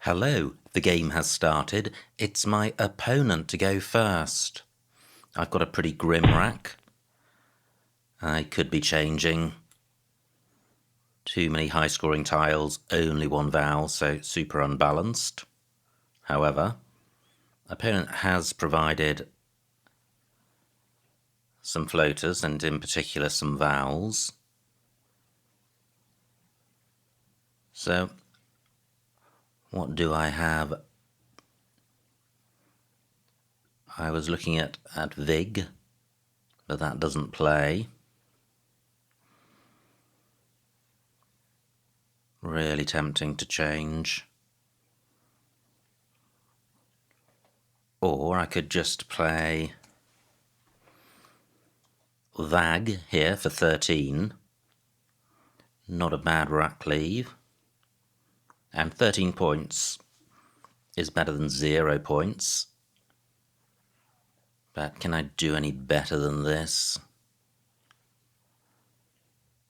Hello, the game has started. It's my opponent to go first. I've got a pretty grim rack. I could be changing. Too many high-scoring tiles, only one vowel, so super unbalanced. However, opponent has provided some floaters, and in particular some vowels. So, what do I have? I was looking at Vig, but that doesn't play. Really tempting to change. Or I could just play Vag here for 13. Not a bad rack leave. And 13 points is better than 0 points. But can I do any better than this?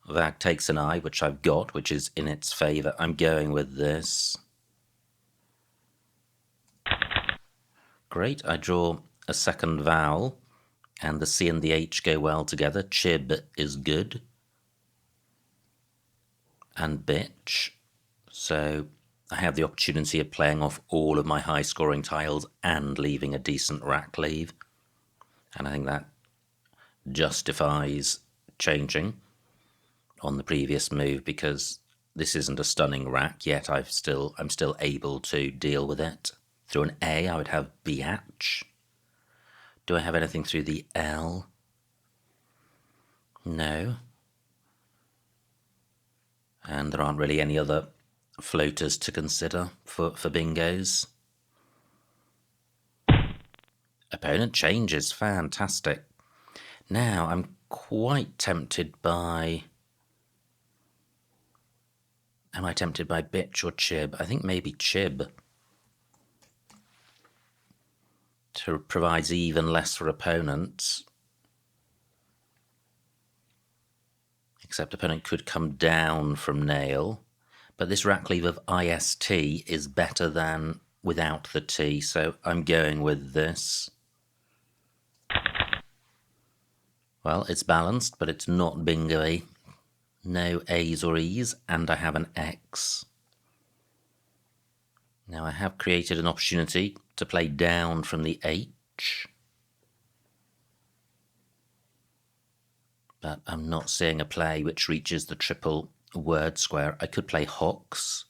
Vag takes an eye, which I've got, which is in its favour. I'm going with this. Great, I draw a second vowel, and the C and the H go well together. Chib is good. And bitch. So I have the opportunity of playing off all of my high-scoring tiles and leaving a decent rack leave. And I think that justifies changing on the previous move, because this isn't a stunning rack yet. I'm still able to deal with it. Through an A, I would have biatch. Do I have anything through the L? No. And there aren't really any other floaters to consider for bingos. Opponent changes, fantastic. Now I'm quite tempted by... Am I tempted by bitch or chib? I think maybe chib. To provides even less for opponents. Except opponent could come down from nail. But this rack leave of IST is better than without the T, so I'm going with this. Well, it's balanced, but it's not bingo-y. No A's or E's, and I have an X. Now I have created an opportunity to play down from the H. But I'm not seeing a play which reaches the triple word square. I could play Hawks.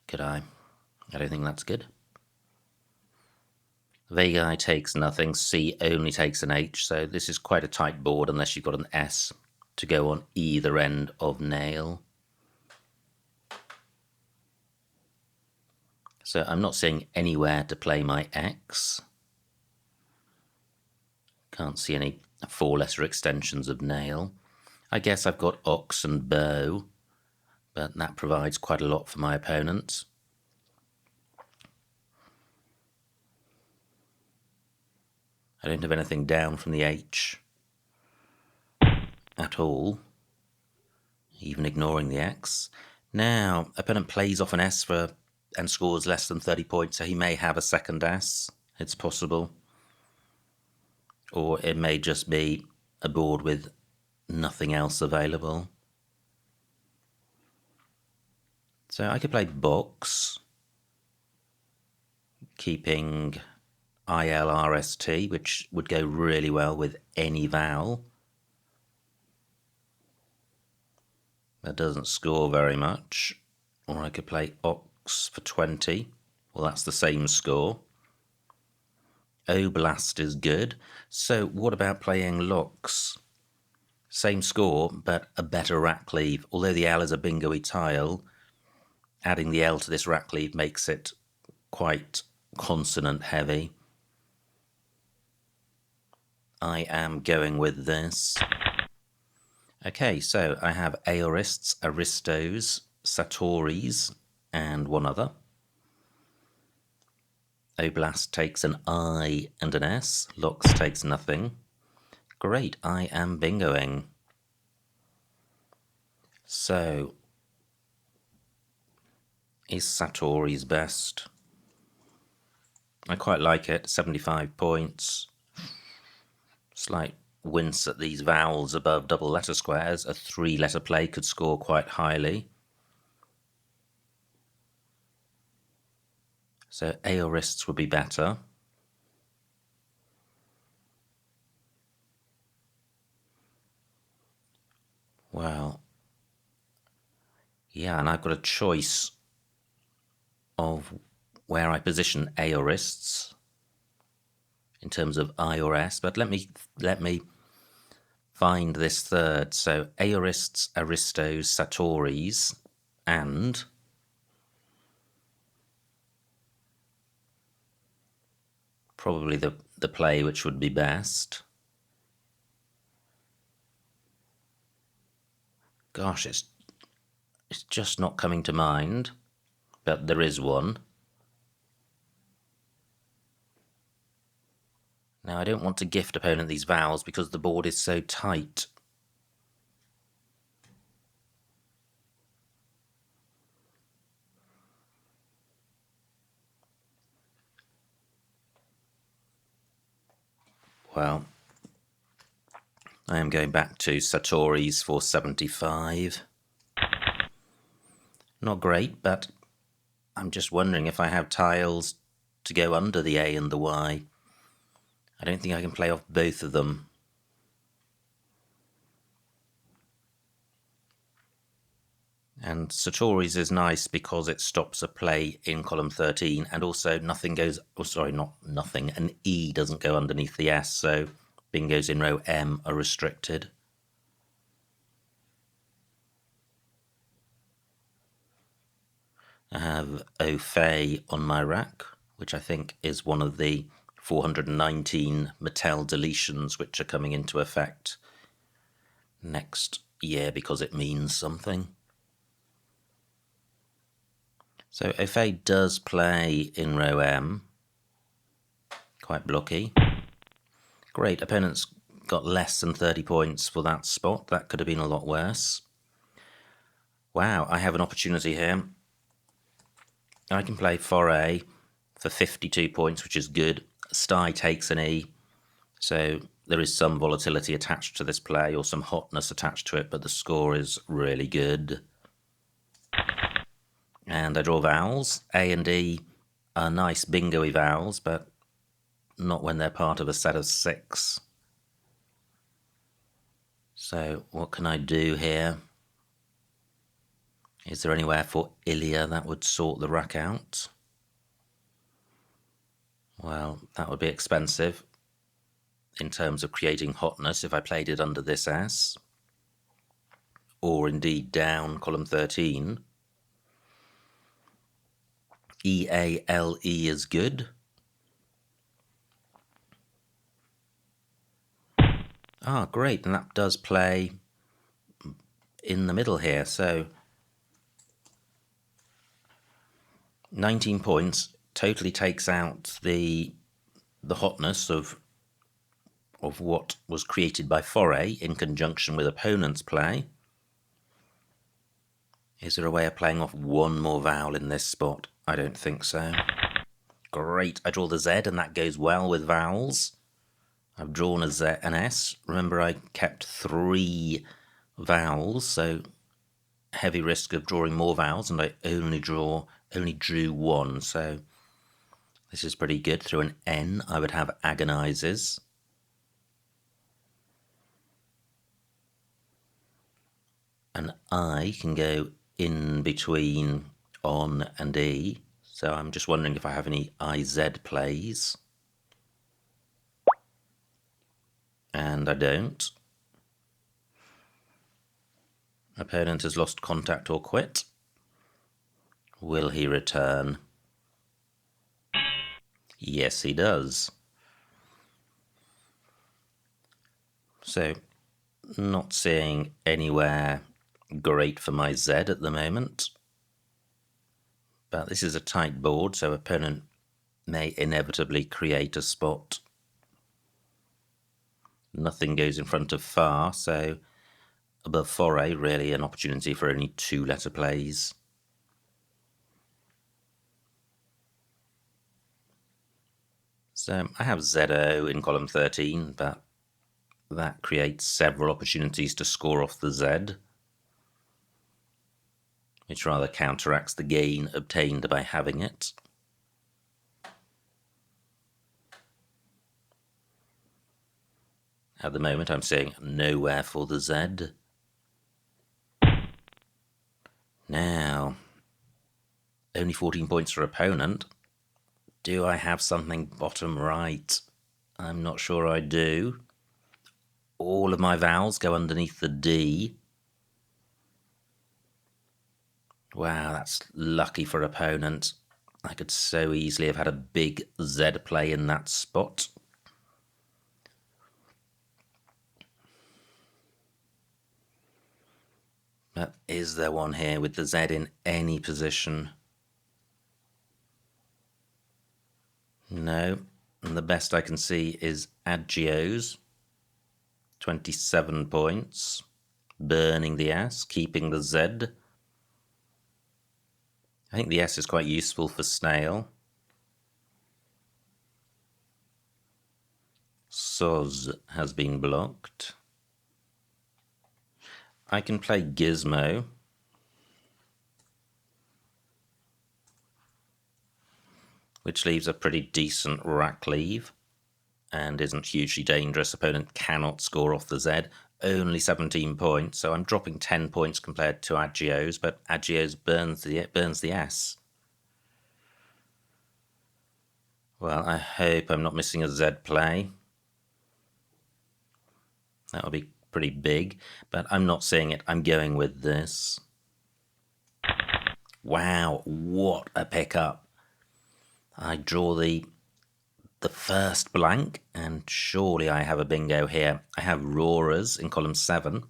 Could I? I don't think that's good. Vega takes nothing, C only takes an H, so this is quite a tight board unless you've got an S to go on either end of nail. So I'm not seeing anywhere to play my X. Can't see any 4 lesser extensions of nail. I guess I've got ox and bow, but that provides quite a lot for my opponent. I don't have anything down from the H at all, even ignoring the X. Now, opponent plays off an S and scores less than 30 points, so he may have a second S. It's possible. Or it may just be a board with nothing else available. So I could play box, keeping ILRST, which would go really well with any vowel. That doesn't score very much. Or I could play ox for 20. Well, that's the same score. Oblast is good. So what about playing Lox? Same score, but a better rack leave. Although the L is a bingo-y tile, adding the L to this rack leave makes it quite consonant heavy. I am going with this. Okay, so I have Aorists, Aristos, Satoris, and one other. Oblast takes an I and an S. Lox takes nothing. Great, I am bingoing. So is Satori's best. I quite like it, 75 points. Slight wince at these vowels above double letter squares. A 3-letter play could score quite highly. So aorists would be better. Well, yeah, and I've got a choice of where I position aorists in terms of I or S, but let me find this third. So aorists, aristos, Satoris, and probably the play which would be best. Gosh, it's just not coming to mind, but there is one. Now, I don't want to gift opponent these vowels because the board is so tight. Well, I am going back to Satori's for 75. Not great, but I'm just wondering if I have tiles to go under the A and the Y. I don't think I can play off both of them. And Satori's is nice because it stops a play in column 13, and also nothing goes, oh sorry, not nothing, an E doesn't go underneath the S, so bingos in row M are restricted. I have Au Fait on my rack, which I think is one of the 419 Mattel deletions which are coming into effect next year because it means something. So Au Fait does play in row M, quite blocky. Great, opponent's got less than 30 points for that spot. That could have been a lot worse. Wow, I have an opportunity here. I can play Foray for 52 points, which is good. Sty takes an E, so there is some volatility attached to this play, or some hotness attached to it, but the score is really good. And I draw vowels. A and E are nice bingo-y vowels, but not when they're part of a set of 6. So what can I do here? Is there anywhere for Ilya that would sort the rack out? Well, that would be expensive in terms of creating hotness if I played it under this S, or indeed down column 13. EALE is good. Ah, great, and that does play in the middle here, so 19 points totally takes out the hotness of what was created by Foray in conjunction with opponent's play. Is there a way of playing off one more vowel in this spot? I don't think so. Great, I draw the Z and that goes well with vowels. I've drawn a Z, an S. Remember, I kept 3 vowels, so heavy risk of drawing more vowels, and I only drew 1, so this is pretty good. Through an N, I would have agonizes. An I can go in between on and E, so I'm just wondering if I have any IZ plays. And I don't. Opponent has lost contact or quit. Will he return? Yes, he does. So, not seeing anywhere great for my Z at the moment. But this is a tight board, so opponent may inevitably create a spot. Nothing goes in front of Far, so above Foray, really an opportunity for only 2-letter plays. So I have ZO in column 13, but that creates several opportunities to score off the Z, which rather counteracts the gain obtained by having it. At the moment, I'm saying nowhere for the Z. Now, only 14 points for opponent. Do I have something bottom right? I'm not sure I do. All of my vowels go underneath the D. Wow, that's lucky for opponent. I could so easily have had a big Z play in that spot. But is there one here with the Z in any position? No. And the best I can see is Agio's. 27 points. Burning the S, keeping the Z. I think the S is quite useful for snail. Soz has been blocked. I can play Gizmo. Which leaves a pretty decent rack leave and isn't hugely dangerous. Opponent cannot score off the Z. Only 17 points, so I'm dropping 10 points compared to Agio's, but Agio's burns the S. Well, I hope I'm not missing a Z play. That would be pretty big, but I'm not seeing it. I'm going with this. Wow, what a pickup. I draw the first blank, and surely I have a bingo here. I have roarers in column 7.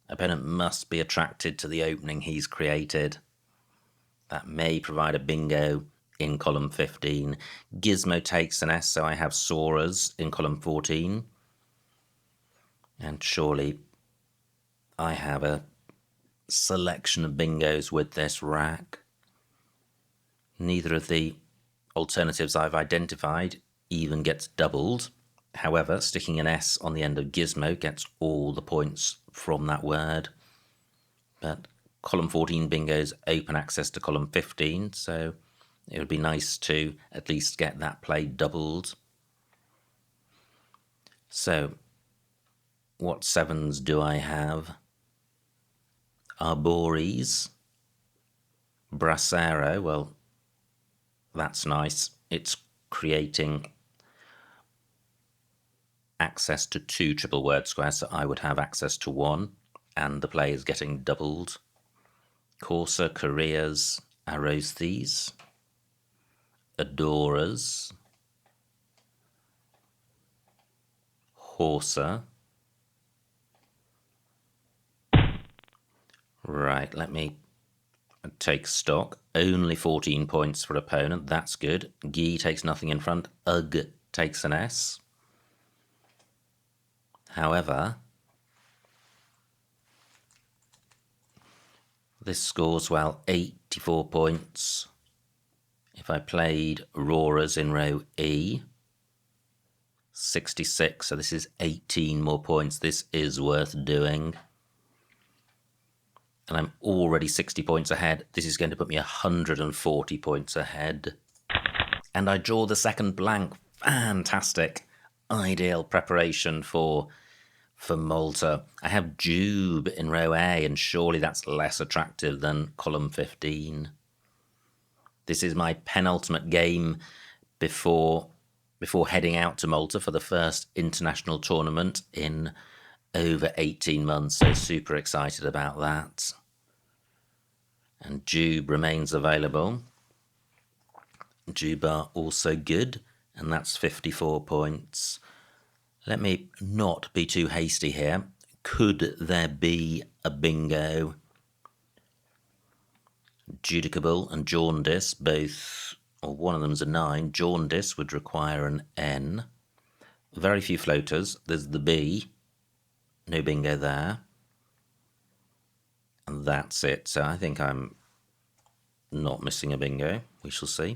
Opponent must be attracted to the opening he's created. That may provide a bingo in column 15. Gizmo takes an S, so I have soarers in column 14. And surely I have a selection of bingos with this rack. Neither of the alternatives I've identified even gets doubled. However, sticking an S on the end of Gizmo gets all the points from that word. But column 14 bingos open access to column 15, so it would be nice to at least get that play doubled. So, what 7s do I have? Arbories. Bracero, well, that's nice. It's creating access to 2 triple word squares, so I would have access to 1, and the play is getting doubled. Corsa, Careers, Arosthes, Adorers, Horsa. Right, let me take stock. Only 14 points for opponent, that's good. Guy takes nothing in front. Ugh takes an S. However, this scores, well, 84 points. If I played roarers in row E, 66, so this is 18 more points. This is worth doing. And I'm already 60 points ahead. This is going to put me 140 points ahead. And I draw the second blank. Fantastic. Ideal preparation for Malta. I have Jube in row A, and surely that's less attractive than column 15. This is my penultimate game before heading out to Malta for the first international tournament in over 18 months, so super excited about that. And Jube remains available. Jube are also good, and that's 54 points. Let me not be too hasty here. Could there be a bingo? Judicable and Jaundice, both, or one of them's a 9. Jaundice would require an N. Very few floaters. There's the B. No bingo there. And that's it. So I think I'm not missing a bingo. We shall see.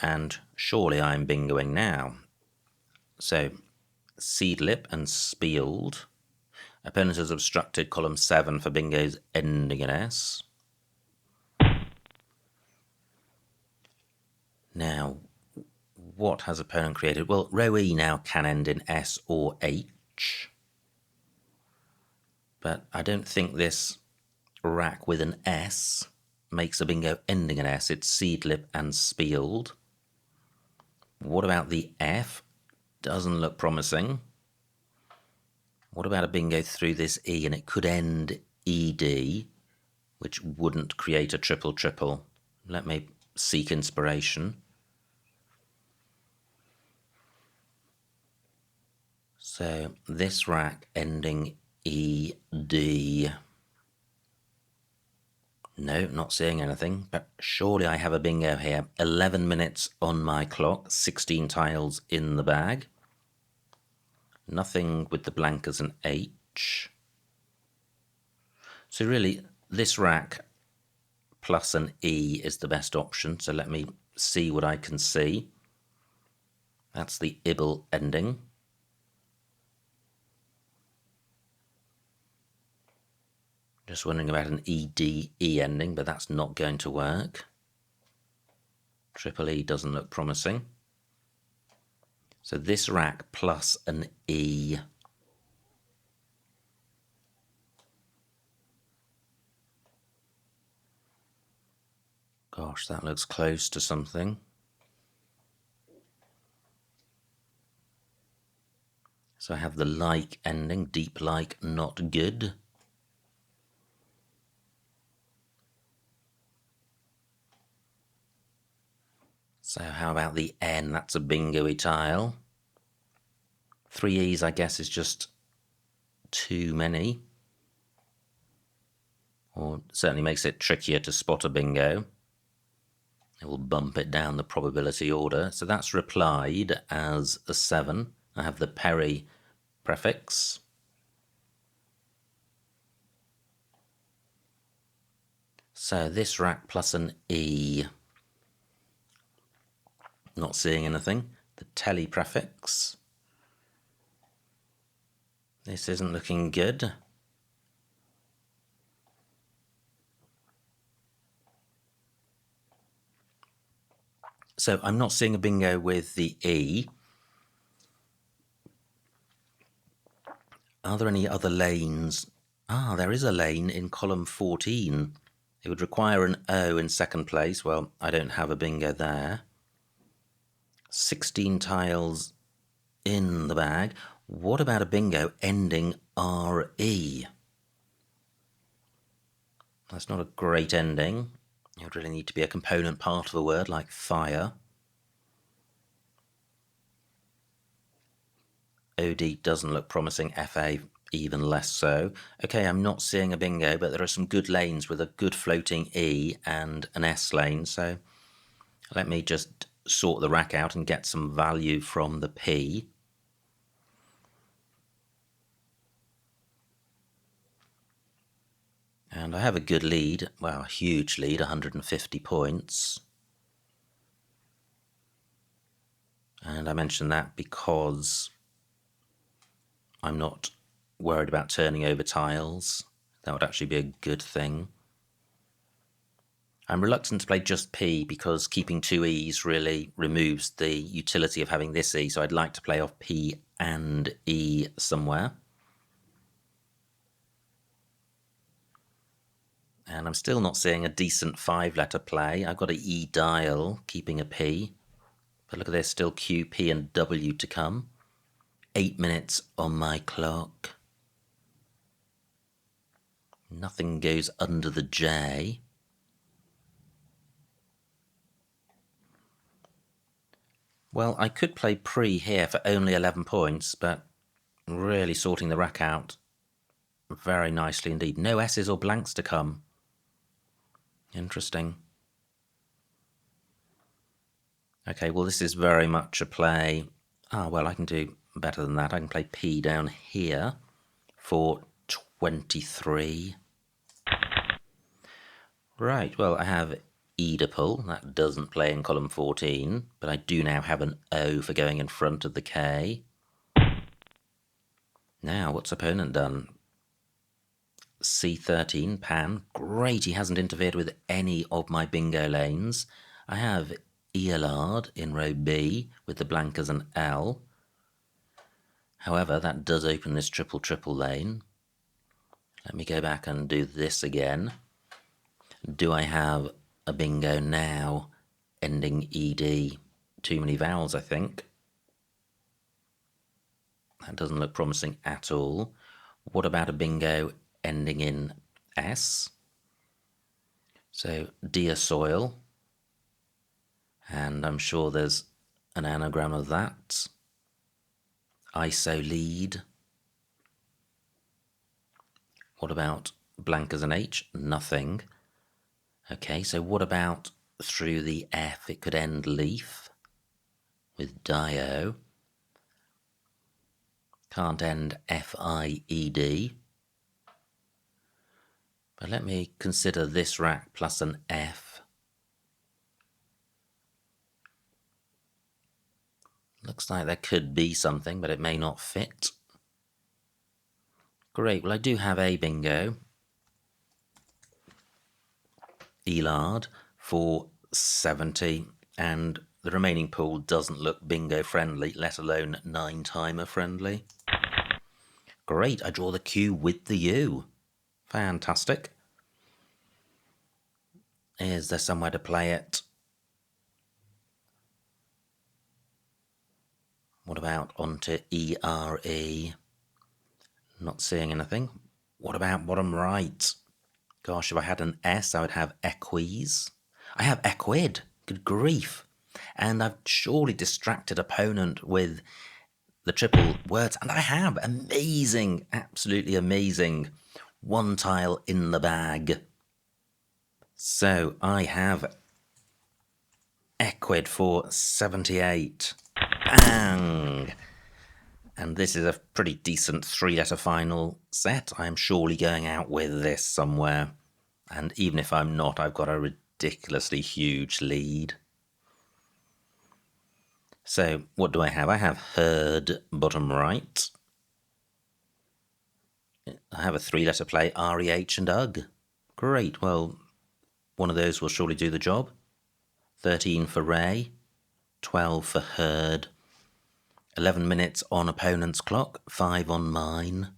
And surely I'm bingoing now. So, seedlip and spieled. Opponent has obstructed column 7 for bingos ending in S. Now, what has opponent created? Well, row E now can end in S or H. But I don't think this rack with an S makes a bingo ending in S. It's seedlip and spieled. What about the F? Doesn't look promising. What about a bingo through this E? And it could end ED, which wouldn't create a triple-triple. Let me seek inspiration. So this rack ending ED. No, not seeing anything, but surely I have a bingo here. 11 minutes on my clock, 16 tiles in the bag. Nothing with the blank as an H. So really, this rack plus an E is the best option. So let me see what I can see. That's the IBL ending. Just wondering about an EDE ending, but that's not going to work. Triple E doesn't look promising. So this rack plus an E. Gosh, that looks close to something. So I have the like ending, deep like, not good. So how about the N? That's a bingo-y tile. 3 E's, I guess, is just too many. Or certainly makes it trickier to spot a bingo. It will bump it down the probability order. So that's replied as a 7. I have the Perry prefix. So this rack plus an E. Not seeing anything. The telly prefix. This isn't looking good. So I'm not seeing a bingo with the E. Are there any other lanes? Ah, there is a lane in column 14. It would require an O in second place. Well, I don't have a bingo there. 16 tiles in the bag. What about a bingo ending RE? That's not a great ending. It would really need to be a component part of a word like fire. OD doesn't look promising, FA even less so. Okay, I'm not seeing a bingo, but there are some good lanes with a good floating E and an S lane, so let me just sort the rack out and get some value from the P. And I have a good lead, well, a huge lead, 150 points. And I mention that because I'm not worried about turning over tiles. That would actually be a good thing. I'm reluctant to play just P because keeping 2 E's really removes the utility of having this E, so I'd like to play off P and E somewhere. And I'm still not seeing a decent 5-letter play. I've got an E dial, keeping a P. But look at this, still Q, P and W to come. 8 minutes on my clock. Nothing goes under the J. Well, I could play pre here for only 11 points, but really sorting the rack out very nicely indeed. No S's or blanks to come. Interesting. Okay, well, this is very much a play. Well, I can do better than that. I can play P down here for 23. Right, well, I have Oedipal. That doesn't play in column 14, but I do now have an O for going in front of the K. Now, what's opponent done? C13, pan. Great, he hasn't interfered with any of my bingo lanes. I have Eolard in row B with the blank as an L. However, that does open this triple lane. Let me go back and do this again. Do I have a bingo now ending ED? Too many vowels, I think. That doesn't look promising at all. What about a bingo ending in S? So, dear soil. And I'm sure there's an anagram of that. ISO lead. What about blank as an H? Nothing. Okay, so what about through the F? It could end leaf with dio. Can't end FIED. But let me consider this rack plus an F. Looks like there could be something, but it may not fit. Great, well I do have a bingo. Elard for 70, and the remaining pool doesn't look bingo friendly, let alone 9-timer friendly. Great, I draw the Q with the U. Fantastic. Is there somewhere to play it? What about onto ERE? Not seeing anything. What about bottom right? Gosh, if I had an S, I would have equis. I have equid. Good grief. And I've surely distracted opponent with the triple words. And I have. Amazing. Absolutely amazing. One tile in the bag. So I have equid for 78. Bang! And this is a pretty decent 3-letter final set. I am surely going out with this somewhere. And even if I'm not, I've got a ridiculously huge lead. So what do I have? I have heard bottom right. I have a 3-letter play, REH and UG. Great, well, one of those will surely do the job. 13 for Ray, 12 for Heard. 11 minutes on opponent's clock, 5 on mine.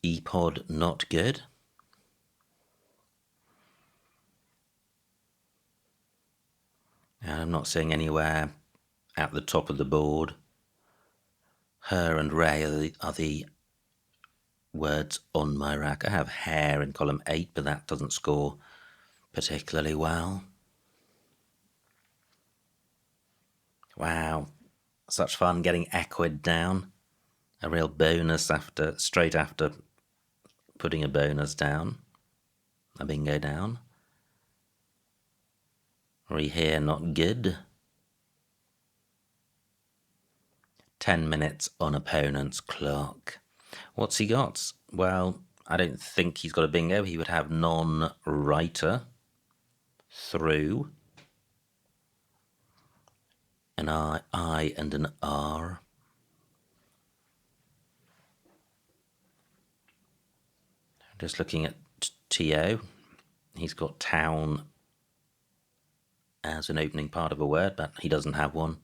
E-pod not good. And I'm not seeing anywhere at the top of the board. Her and Ray are the words on my rack. I have hair in column 8, but that doesn't score particularly well. Wow, such fun getting equid down. A real bonus straight after putting a bonus down. A bingo down. Re here, not good. 10 minutes on opponent's clock. What's he got? Well, I don't think he's got a bingo. He would have non-writer, through, an I and an R. Just looking at TO, he's got town as an opening part of a word, but he doesn't have one.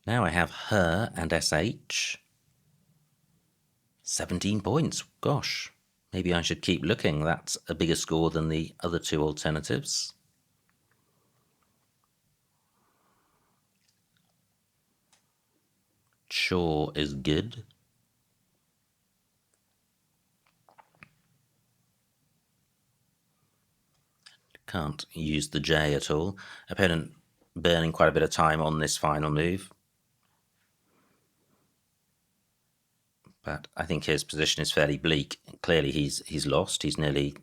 Now I have her and SH. 17 points. Gosh, maybe I should keep looking. That's a bigger score than the other two alternatives. Sure is good. Can't use the J at all. Opponent burning quite a bit of time on this final move. But I think his position is fairly bleak. Clearly he's lost. He's nearly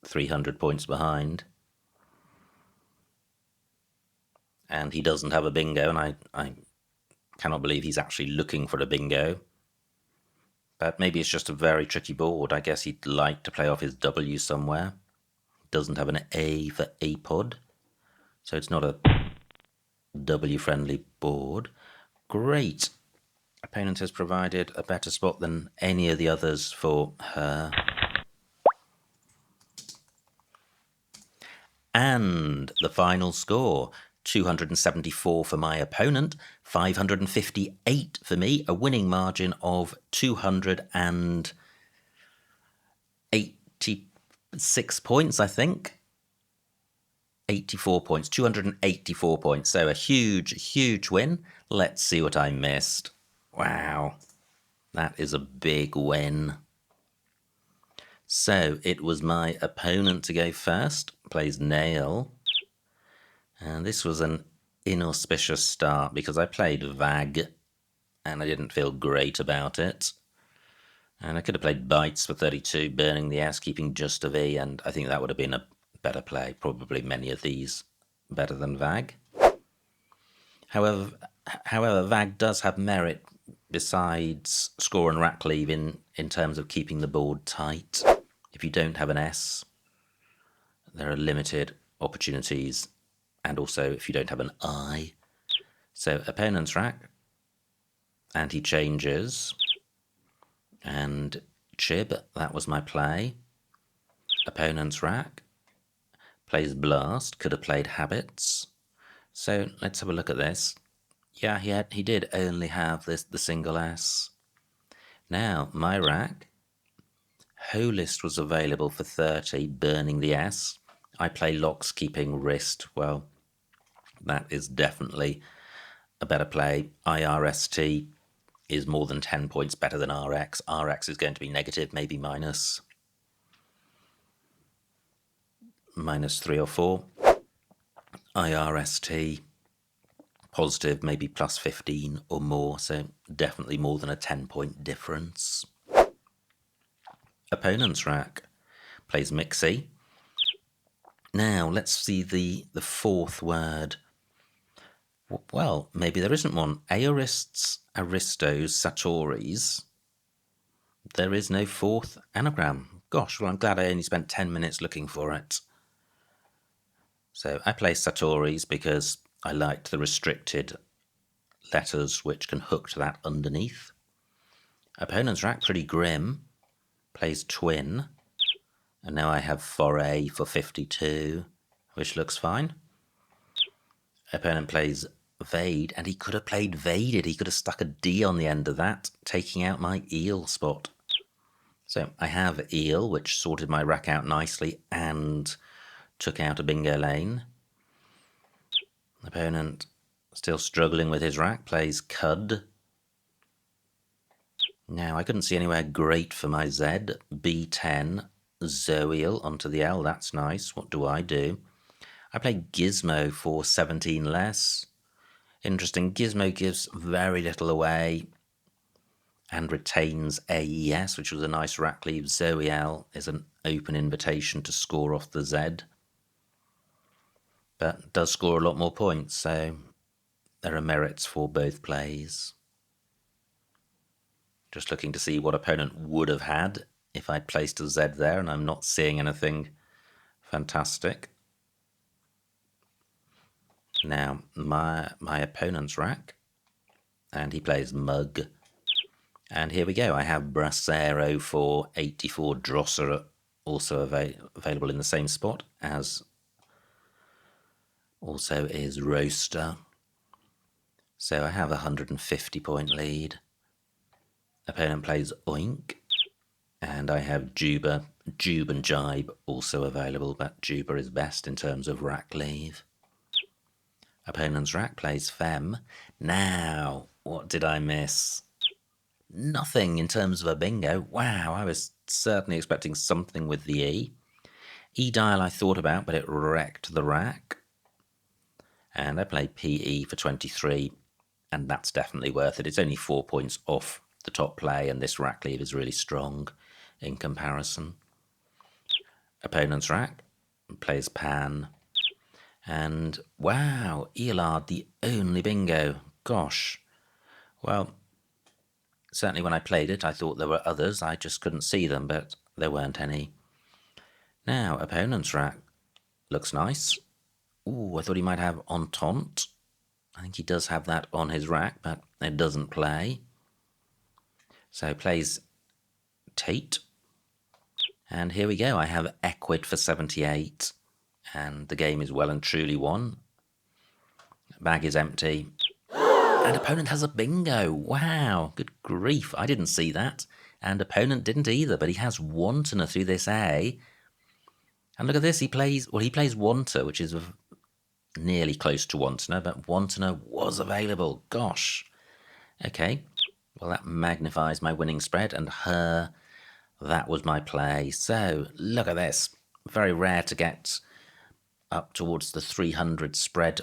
300 points behind. And he doesn't have a bingo, and I cannot believe he's actually looking for a bingo. But maybe it's just a very tricky board. I guess he'd like to play off his W somewhere. Doesn't have an A for apod, so it's not a W-friendly board. Great. Opponent has provided a better spot than any of the others for her. And the final score, 274 for my opponent, 558 for me, a winning margin of 286 points, I think. 84 points, 284 points. So a huge win. Let's see what I missed. Wow, that is a big win. So it was my opponent to go first, plays nail. And this was an inauspicious start because I played vag and I didn't feel great about it. And I could have played bites for 32, burning the S, keeping just a V, and I think that would have been a better play. Probably many of these better than vag. However, vag does have merit besides score and rack leave in terms of keeping the board tight. If you don't have an S, there are limited opportunities, and also if you don't have an I. So opponent's rack, and he changes, and chib, that was my play. Opponent's rack, plays blast, could have played habits. So let's have a look at this. Yeah, he did only have the single S. Now, my rack, wholist was available for 30, burning the S. I play locks, keeping wrist. Well, that is definitely a better play. IRST is more than 10 points better than RX. RX is going to be negative, maybe minus 3 or 4. IRST positive, maybe plus 15 or more, so definitely more than a 10-point difference. Opponent's rack plays mixie. Now let's see the fourth word. Well, maybe there isn't one. Aorists, aristos, satoris. There is no fourth anagram. Gosh, well, I'm glad I only spent 10 minutes looking for it. So I play satoris because I liked the restricted letters which can hook to that underneath. Opponent's rack, pretty grim, plays twin. And now I have foray for 52, which looks fine. Opponent plays vade, and he could have played vaded. He could have stuck a D on the end of that, taking out my eel spot. So I have eel, which sorted my rack out nicely and took out a bingo lane. Opponent still struggling with his rack, plays cud. Now I couldn't see anywhere great for my Z. B10, zoeel onto the L, that's nice. What do? I play gizmo for 17 less. Interesting, gizmo gives very little away and retains AES, which was a nice rack leave. Zoeel is an open invitation to score off the Z, but does score a lot more points, so there are merits for both plays. Just looking to see what opponent would have had if I'd placed a Z there, and I'm not seeing anything fantastic. Now, my opponent's rack, and he plays mug. And here we go, I have bracero for 84, drosser also available in the same spot, as also is roaster. So I have a 150-point lead. Opponent plays oink, and I have juba, jube and jibe also available, but juba is best in terms of rack leave. Opponent's rack plays fem. Now, what did I miss? Nothing in terms of a bingo. Wow, I was certainly expecting something with the E. E-dial I thought about, but it wrecked the rack. And I play PE for 23, and that's definitely worth it. It's only 4 points off the top play, and this rack leave is really strong in comparison. Opponent's rack plays pan. And wow, Elard, the only bingo. Gosh. Well, Certainly when I played it, I thought there were others. I just couldn't see them, but there weren't any. Now, opponent's rack looks nice. Ooh, I thought he might have Entente. I think he does have that on his rack, but it doesn't play. So plays Tate. And here we go. I have Equid for 78. And the game is well and truly won. Bag is empty. And opponent has a bingo. Wow, good grief. I didn't see that. And opponent didn't either, but he has Wantoner through this A. And look at this, he plays Wanter, which is nearly close to Wantoner, but Wantoner was available. Gosh. Okay, well that magnifies my winning spread, and that was my play. So, look at this. Very rare to get up towards the 300 spread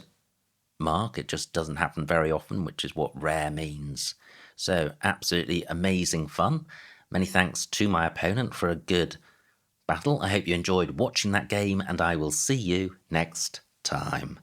mark. It just doesn't happen very often, which is what rare means. So, absolutely amazing fun. Many thanks to my opponent for a good battle. I hope you enjoyed watching that game, and I will see you next time.